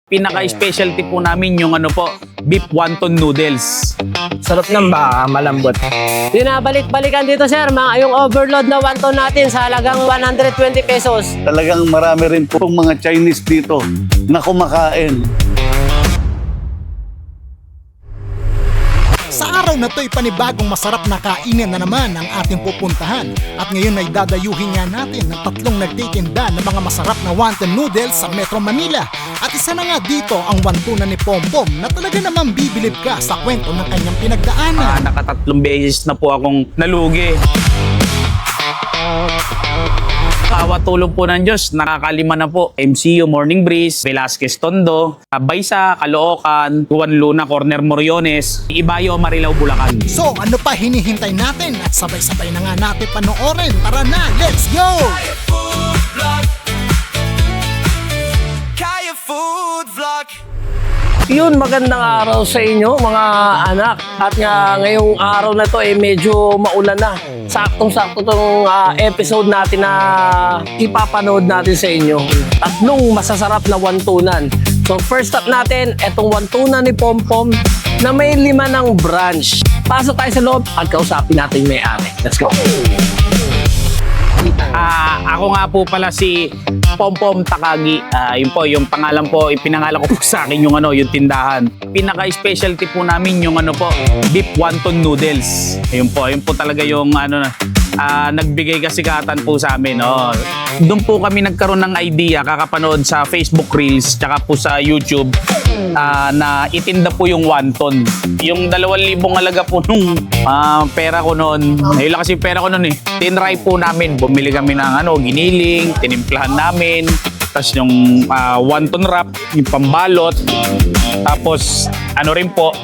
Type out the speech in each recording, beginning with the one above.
Pinaka-specialty po namin yung ano po, beef wonton noodles. Sarap ng baka, malambot. Binabalik-balikan dito sir, yung overload na wonton natin sa halagang 120 pesos. Talagang marami rin po mga Chinese dito na kumakain. Sa araw na to'y panibagong masarap na kainan na naman ang ating pupuntahan. At ngayon ay dadayuhin nga natin ng tatlong nagtitinda ng mga masarap na wonton noodles sa Metro Manila. At isa na nga dito ang wontonan ni Pompom na talaga namang bibilib ka sa kwento ng kanyang pinagdaanan. Nakatatlong beses na po akong nalugi. Kawa tulong po ng Diyos, nakakalima na po. MCU, Morning Breeze, Velasquez Tondo, Baysa, Caloocan, Juan Luna, Corner Moriones, Ibayo, Marilao, Bulacan. So ano pa hinihintay natin at sabay-sabay na nga natin panoorin. Tara na, let's go! Kaya Food Vlog. Yun, magandang araw sa inyo mga anak. At nga ngayong araw na to medyo maulan na. Saktong-sakto tong episode natin na ipapanood natin sa inyo. Tatlong masasarap na wontonan. So first up natin, etong wontonan ni Pompom na may 5 ng branch. Pasok tayo sa loob at kausapin natin yung may-ari. Let's go! Ako nga po pala si Pompom Takagi. Yun po, yung pangalan po, ipinangalan ko po sa akin yung yung tindahan. Pinaka-specialty po namin yung beef wonton noodles. Yun po talaga yung nagbigay kasikatan po sa amin. Doon po kami nagkaroon ng idea, kakapanood sa Facebook Reels, tsaka po sa YouTube, na itinda po yung wonton. Yung 2,000 halaga po nung pera ko noon. Ayun lang kasi pera ko noon eh. Tinry po namin, bumili kami ng giniling, tinimplahan namin. Tapos yung wonton wrap, yung pambalot. Tapos rin po,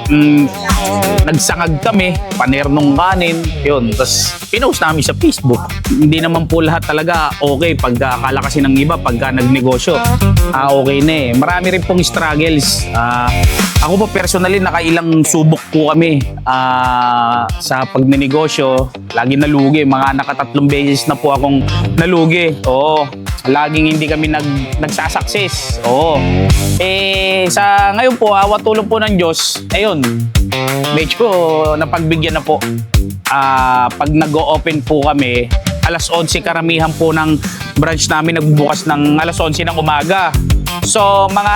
nagsangag kami, paner nung kanin, yun. Tapos pinost namin sa Facebook. Hindi naman po lahat talaga okay pagka akala kasi ng iba pagka nagnegosyo. Okay na eh. Marami rin pong struggles. Ako po personally, nakailang subok po kami sa pagnenegosyo. Lagi nalugi. Mga nakatatlong beses na po akong nalugi. Oo. Laging hindi kami nagsasucess. Oo. Sa ngayon po, awa tulong po ng Diyos, ayun, medyo napagbigyan na po. Pag nag-o-open po kami, alas 11 karamihan po ng branch namin nagbubukas ng alas 11 ng umaga. So, mga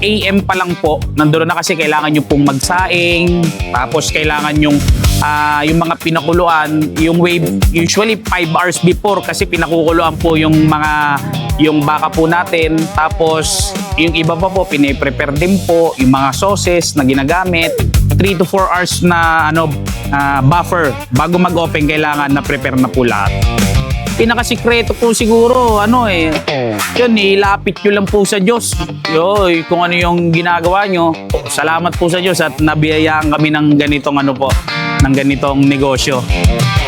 8 AM pa lang po, nandun na kasi kailangan nyo pong magsaing, tapos kailangan yung mga pinakuluan, yung wave, usually 5 hours before kasi pinakukuluan po yung baka po natin. Tapos, yung iba pa po, piniprepare din po, yung mga sauces na ginagamit. 3 to 4 hours na buffer. Bago mag-open, kailangan na prepare na po lahat. Pinakasikreto po siguro, yun, ilapit nyo lang po sa Diyos. Kung ano yung ginagawa nyo, salamat po sa Diyos at nabiyayaan kami ng ganitong ng ganitong negosyo.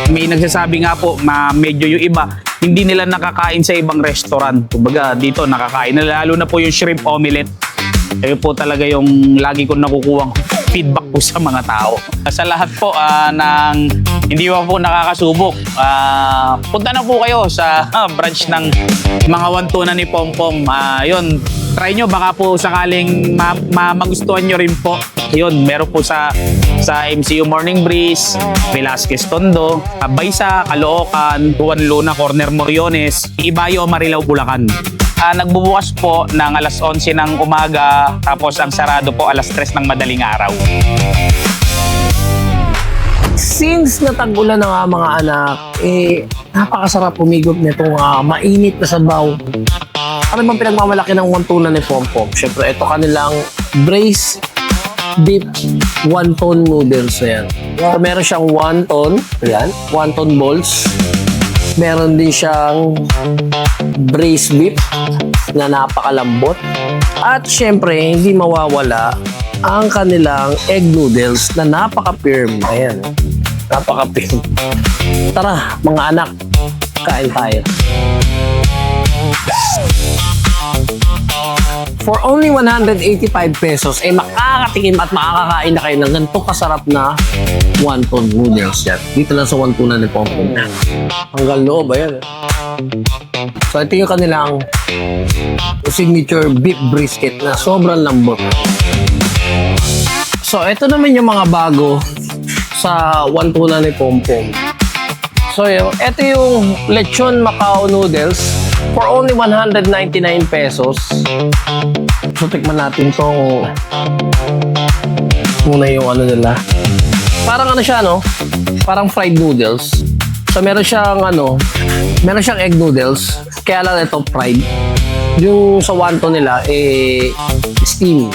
May nagsasabi nga po, medyo yung iba, hindi nila nakakain sa ibang restaurant. Kumbaga, dito nakakain na, lalo na po yung shrimp omelette. Ayun po talaga yung lagi kong nakukuhang feedback po sa mga tao. Sa lahat po ng hindi pa po nakakasubok, punta na po kayo sa branch ng mga wontonan ni Pompom. Yun, try nyo, baka po sakaling magustuhan nyo rin po. Yun, meron po sa MCU Morning Breeze, Velasquez Tondo, Baysa, Caloocan, Juan Luna, Corner Moriones, Ibayo, Marilao, Bulacan. Nagbubukas po ng alas 11 ng umaga, tapos ang sarado po alas 3 ng madaling araw. Since natag-ulan na nga mga anak, napakasarap pumigop nitong mainit na sabaw. Ano bang pinagmamalaki ng wontonan ni Pompom? Siyempre, ito kanilang braised beef wonton noodles. Ayan. So, meron siyang wonton, ayan, wonton balls. Meron din siyang braised beef na napakalambot. At syempre, hindi mawawala ang kanilang egg noodles na napaka-firm. Ayan, napaka-firm. Tara, mga anak, kain tayo. For only 185 pesos, makakatikim at makakakain na kayo ng ganito kasarap na wonton noodles yan. Dito lang sa wontonan ni Pompom. Hanggang loob, ayan. So ito yung kanilang signature beef brisket na sobrang lambot. So ito naman yung mga bago sa Wantuna ni Pompom. So ito yung lechon Macao noodles for only 199 pesos. So tikman natin tong muna yung ano nila. Parang ano siya, no? Parang fried noodles. So meron siyang egg noodles. Kaya lang ito fried. Yung sa wonton nila, steam.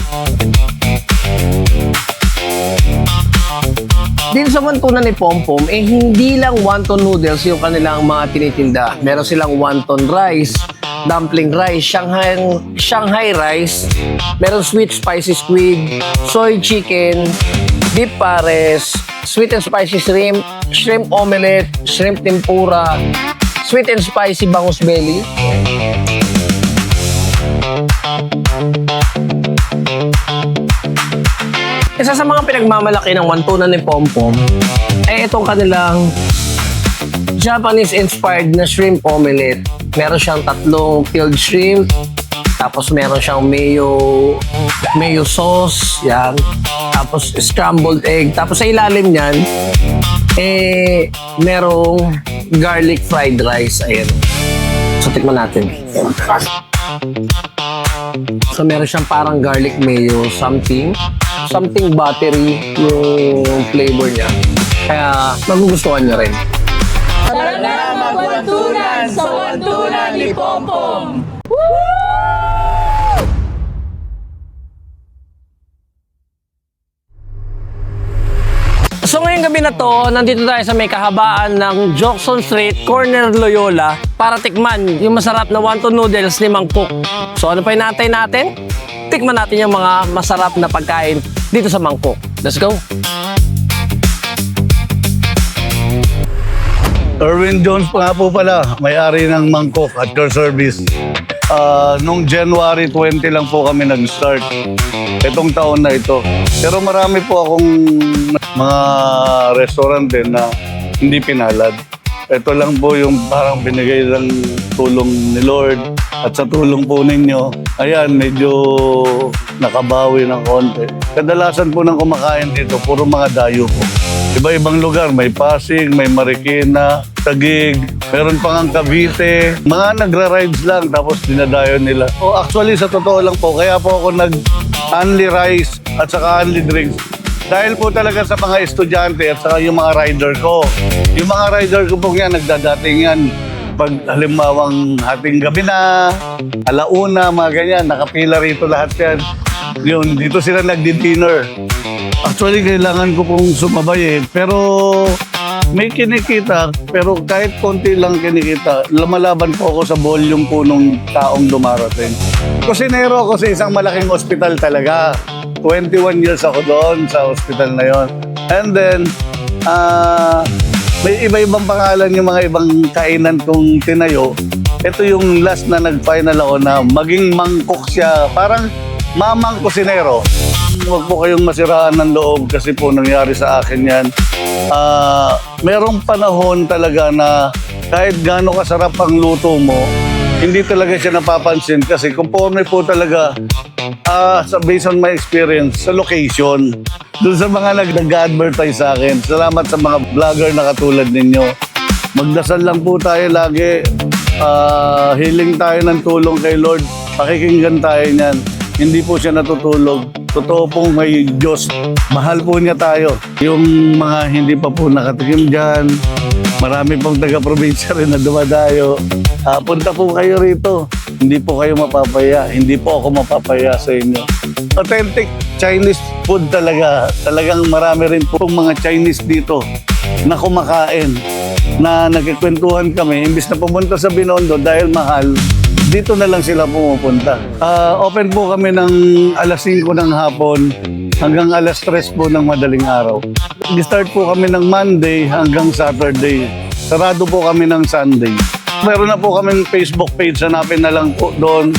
Din sa wonton ni Pompom, hindi lang wonton noodles yung kanilang mga tinitinda. Meron silang wonton rice, dumpling rice, Shanghai rice, meron sweet spicy squid, soy chicken, beef pares, sweet and spicy shrimp, shrimp omelette, shrimp tempura, sweet and spicy bangus belly. Isa sa mga pinagmamalaki ng Wantuna ni Pompom ay itong kanilang Japanese-inspired na shrimp omelette. Meron siyang 3 filled shrimp, tapos meron siyang mayo sauce, yan. Tapos scrambled egg. Tapos sa ilalim niyan, merong garlic fried rice. Ayan. So, tikman natin. So, meron siyang parang garlic mayo, something buttery yung flavor niya. Kaya, magugustuhan niyo rin. Tara na magwantunan sa Wantunan ni Pompom! So ngayong gabi na to, nandito tayo sa may kahabaan ng Jokson Street, Corner Loyola para tikman yung masarap na wonton noodles ni Mang Cook. So ano pa inaantay natin? Tikman natin yung mga masarap na pagkain dito sa Mang Cook. Let's go! Erwin Jones pa nga po pala, may-ari ng Mang Cook at your service. Nung January 20 lang po kami nag-start. Itong taon na ito. Pero marami po akong mga restaurant din na hindi pinalad. Ito lang po yung parang binigay ng tulong ni Lord. At sa tulong po ninyo, ayan, medyo nakabawi ng konti. Kadalasan po ng kumakain dito, puro mga dayo po. Iba-ibang lugar, may Pasig, may Marikina, Taguig, meron pa ngang Cavite. Mga nagra-rides lang, tapos dinadayo nila. O actually, sa totoo lang po, kaya po ako nag-only rice at saka only drinks. Dahil po talaga sa mga estudyante at saka yung mga rider ko. Yung mga rider ko po nga, nagdadating yan. Pag halimbawang hating gabi na, alauna, mga ganyan, nakapila rito lahat yan. Yun, dito sila nagdi-dinner. Actually, kailangan ko pong sumabay pero may kinikita, pero kahit konti lang kinikita, lumalaban po ako sa volume po nung taong dumarating. Kusinero ako sa isang malaking ospital talaga. 21 years ako doon sa ospital na yon. And then, may iba-ibang pangalan yung mga ibang kainan kong tinayo. Ito yung last na nag-final ako na maging mangkok siya. Parang mamang kusinero. Huwag po kayong masiraan ng loob kasi po nangyari sa akin yan. Merong panahon talaga na kahit gaano kasarap ang luto mo, hindi talaga siya napapansin kasi conforme po talaga based on my experience sa location. Doon sa mga nag-advertise sa akin, salamat sa mga vlogger na katulad ninyo. Magdasal lang po tayo lagi. Hiling tayo ng tulong kay Lord. Pakikinggan tayo niyan. Hindi po siya natutulog. Totoo pong may Diyos. Mahal po niya tayo. Yung mga hindi pa po nakatikim dyan, marami pong taga-probinsya rin na dumadayo. Punta po kayo rito. Hindi po kayo mapapaya. Hindi po ako mapapaya sa inyo. Authentic Chinese food talaga. Talagang marami rin po mga Chinese dito na kumakain. Na nagkikwentuhan kami. Imbis na pumunta sa Binondo dahil mahal, dito na lang sila pumupunta. Open po kami ng alas 5 ng hapon hanggang alas 3 po ng madaling araw. Start po kami ng Monday hanggang Saturday. Sarado po kami ng Sunday. Meron na po kami Facebook page, hanapin na lang po doon.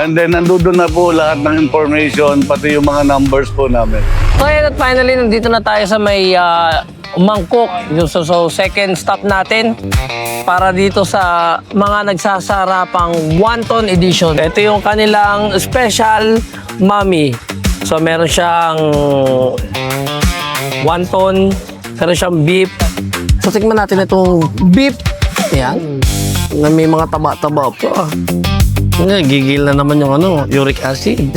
And then nandoon na po lahat ng information, pati yung mga numbers po namin. So and at finally, nandito na tayo sa may mangkok. So second stop natin para dito sa mga nagsasarapang wonton edition. Ito yung kanilang special mami. So meron siyang wonton, meron siyang beef. So tikman natin itong beef. Yan. Na may mga taba-taba pa. Gigil na naman yung uric acid.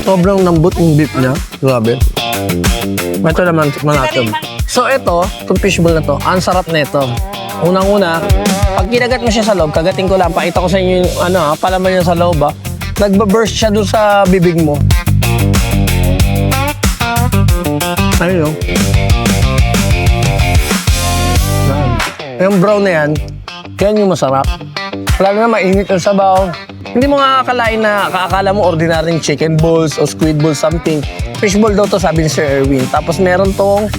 Sobrang lambot yung beef niya. Grabe. Ito naman, tikman natin. So ito, itong fishbowl na to, ang sarap na ito. Unang-una, pag kinagat mo siya sa loob, kagating ko lang, pakita ko sa inyo yung palaman niya sa loob nagba-burst siya doon sa bibig mo. Ayun o. Yung brown na yan yung masarap. Lalo na mainit yung sabaw. Hindi mo nga akalain na kaakala mo ordinaryong chicken balls o squid balls something. Fishball daw to, sabi ni Sir Erwin. Tapos meron tong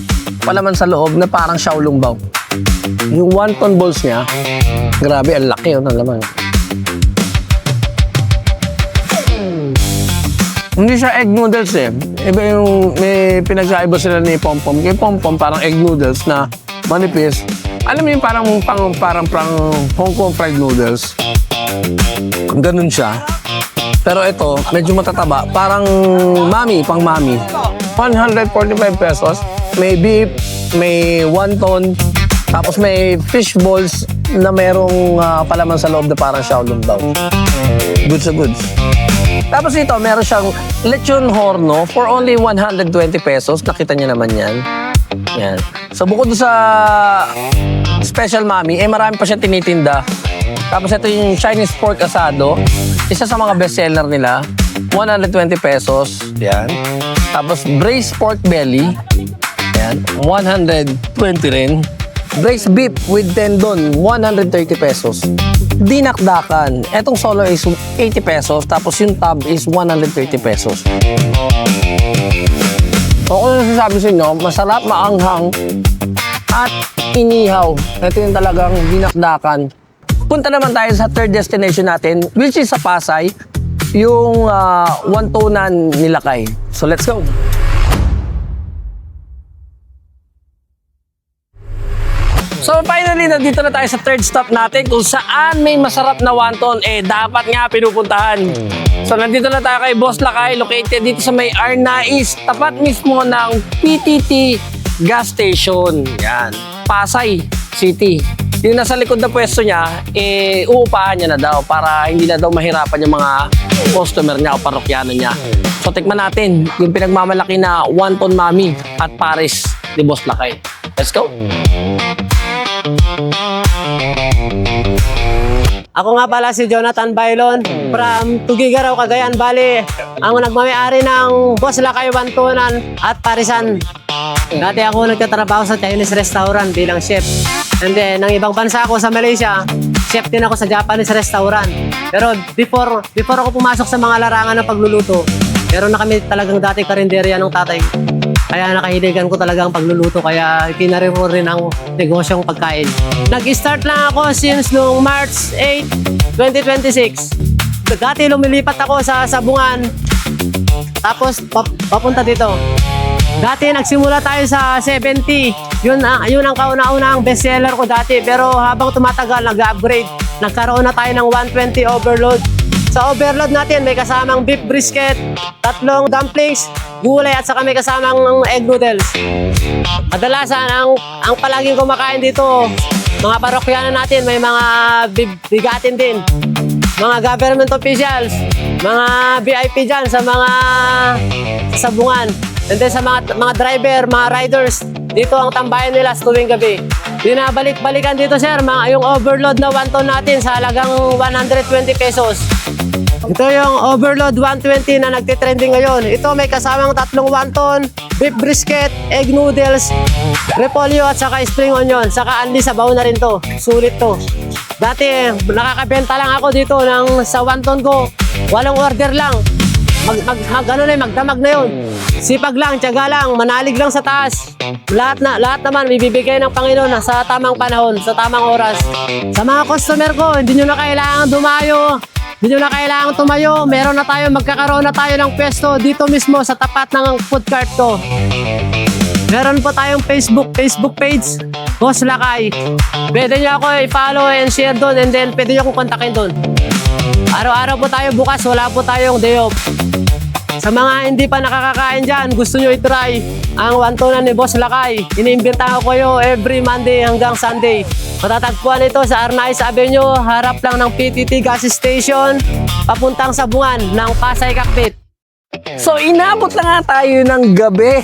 palaman sa loob na parang xiaolongbao. Yung wonton balls niya, grabe, ang laki yun, ang laman. Hindi siya egg noodles eh. Iba yung may pinagkaiba sila ni Pompom. Kay Pompom parang egg noodles na manipis. Alam mo yung parang Hong Kong fried noodles. Ganun siya. Pero ito, medyo matataba. Parang pang mami. 145 pesos. May beef, may wonton, tapos may fish balls na merong palaman sa loob na parang xiaolongbao. Goods sa goods. Tapos ito, meron siyang lechon horno for only 120 pesos. Nakita niyo naman yan. Yan. So bukod sa special mami, marami pa siyang tinitinda. Tapos ito yung Chinese pork asado. Isa sa mga bestseller nila. 120 pesos. Yan. Tapos braised pork belly. Yan. 120 rin. Braised beef with tendon. 130 pesos. Dinakdakan. Etong solo is 80 pesos. Tapos yung tab is 130 pesos. So kung nasasabi sa inyo, masarap, maanghang, at inihaw. Ito yung talagang dinakdakan. Punta naman tayo sa third destination natin, which is sa Pasay, yung wontonan Nilakay. So let's go! So finally, nandito na tayo sa third stop natin kung saan may masarap na wonton, dapat nga pinupuntahan. So nandito na tayo kay Boss Lakay, located dito sa may Arnais, tapat mismo ng PTT gas station. Yan, Pasay City. Yung nasa likod na pwesto niya, uupahan niya na daw para hindi na daw mahirapan yung mga customer niya o parokyano niya. So tikman natin yung pinagmamalaki na wonton mami at Paris ni Boss Lakay. Let's go! Ako nga pala si Jonathan Bailon from Tugigaraw, Cagayan Valley. Ang nagmamayari ng Boss Lakay Wontonan at Parisan. Dati ako nagtatrabaho sa Chinese restaurant bilang chef. And then, ng ibang bansa ako sa Malaysia, chef din ako sa Japanese restaurant. Pero before ako pumasok sa mga larangan ng pagluluto, meron na kami talagang dati karinderya ng tatay. Kaya nakahiligan ko talaga ang pagluluto, kaya ikinarir ko rin ang negosyong pagkain. Nag-start lang ako since noong March 8, 2026. Dati lumilipat ako sa Sabungan, tapos papunta dito. Dati nagsimula tayo sa 70. Yun ang kauna-unang bestseller ko dati. Pero habang tumatagal, nag-upgrade. Nagkaroon na tayo ng 120 overload. Sa overload natin, may kasamang beef brisket, 3 dumplings, gulay at saka may kasamang egg noodles. Kadalasan, ang palaging kumakain dito, mga parokyano natin, may mga bigatin din. Mga government officials, mga VIP dyan sa mga sabungan. And then sa mga driver, mga riders, dito ang tambayan nila sa tuwing gabi. Binabalik-balikan dito sir, yung overload na wonton natin sa halagang 120 pesos. Ito yung overload 120 na nagtitrending ngayon. Ito may kasamang 3 wonton, beef brisket, egg noodles, repolyo at saka spring onion. Saka anli sabaw na rin to. Sulit to. Dati nakakabenta lang ako dito sa wonton ko. 8 order lang. Magdamag na yun. Sipag lang, tiyaga lang, manalig lang sa taas. Lahat naman bibigay ng Panginoon sa tamang panahon, sa tamang oras. Sa mga customer ko, hindi nyo na kailangan dumayo Hindi nyo na kailangan tumayo. Meron na tayo, magkakaroon na tayo ng pwesto dito mismo sa tapat ng food cart ko. Meron po tayong Facebook page, Boss Lakay. Pwede nyo ako i-follow and share doon, and then pwede nyo akong kontakin doon. Araw-araw po tayo bukas, wala po tayong day off. Sa mga hindi pa nakakakain dyan, gusto nyo i-try ang wantunan ni Boss Lakay. Iniimbitahan ko kayo every Monday hanggang Sunday. Matatagpuan ito sa Arnaiz Avenue, harap lang ng PTT gas station, papuntang Sabungan ng Pasay Cavite. So inabot na nga tayo ng gabi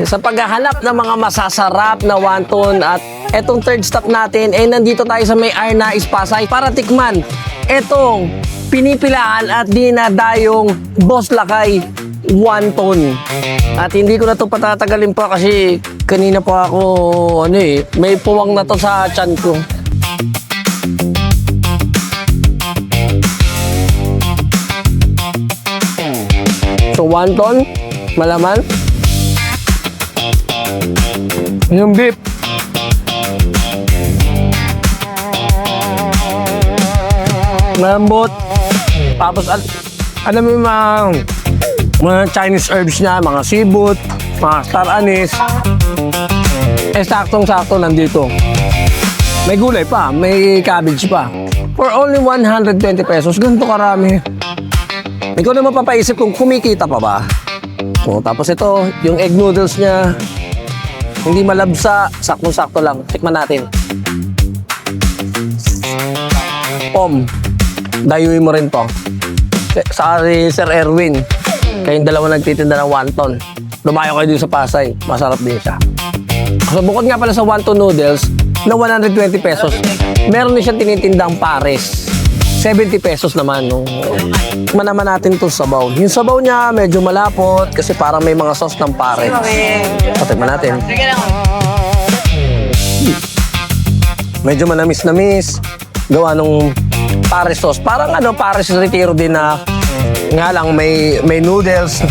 sa paghahanap ng mga masasarap na wonton at etong third stop natin ay nandito tayo sa may Arnaiz Pasay para tikman etong pinipilaan at dinadayong Boss Lakay wonton. At hindi ko na to patatagalin pa kasi kanina pa ako may puwang na to sa tiyan ko. So, wonton, malaman. Yung beef. Malambot. Tapos, alam mo yung mga Chinese herbs niya, mga sibut, mga star anise. Saktong-sakto nandito. May gulay pa, may cabbage pa. For only 120 pesos, ganito karami. Ikaw na mapapaisip kung kumikita pa ba. So, tapos ito, yung egg noodles niya, hindi malabsa, saktong-sakto lang. Tikman natin. Pom, dayuin mo rin to. Sa Sir Erwin, kayong dalawa nagtitinda ng wonton. Lumayo kayo din sa Pasay, masarap din siya. So, bukod nga pala sa wonton noodles, na 120 pesos, meron din siyang tinitindang pares. 70 pesos naman. Tikman naman natin itong sabaw. Yung sabaw niya medyo malapot kasi parang may mga sauce ng pares. So, tikman natin. Medyo manamis-namis. Gawa nung pares sauce. Parang pares retiro din na nga lang may noodles.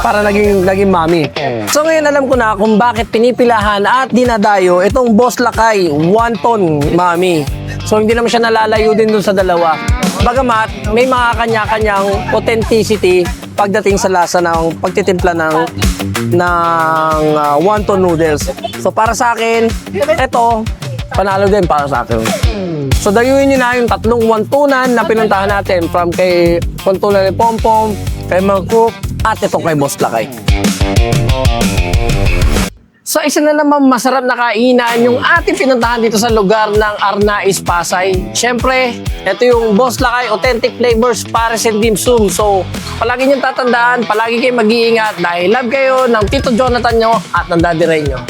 Para naging mami. So ngayon alam ko na kung bakit pinipilahan at dinadayo itong Boss Lakay wonton mami. So hindi naman siya nalalayo din dun sa dalawa. Bagamat may mga kanya-kanyang authenticity pagdating sa lasa ng pagtitimpla ng wonton noodles. So para sa akin, ito panalo din para sa akin. So dayuin nyo na yung tatlong wontonan na pinuntahan natin from kay Wontonan ni Pompom, kay Mang Cook, at ito kay Boss Lakay. So isa na naman masarap na kainan yung ating pinuntahan dito sa lugar ng Arnaiz Pasay. Siyempre, ito yung Boss Lakay Authentic Flavors Pares and Dim Sum. So palagi niyong tatandaan, palagi kayo mag-iingat dahil love kayo ng Tito Jonathan nyo at ng Daddy Ray nyo.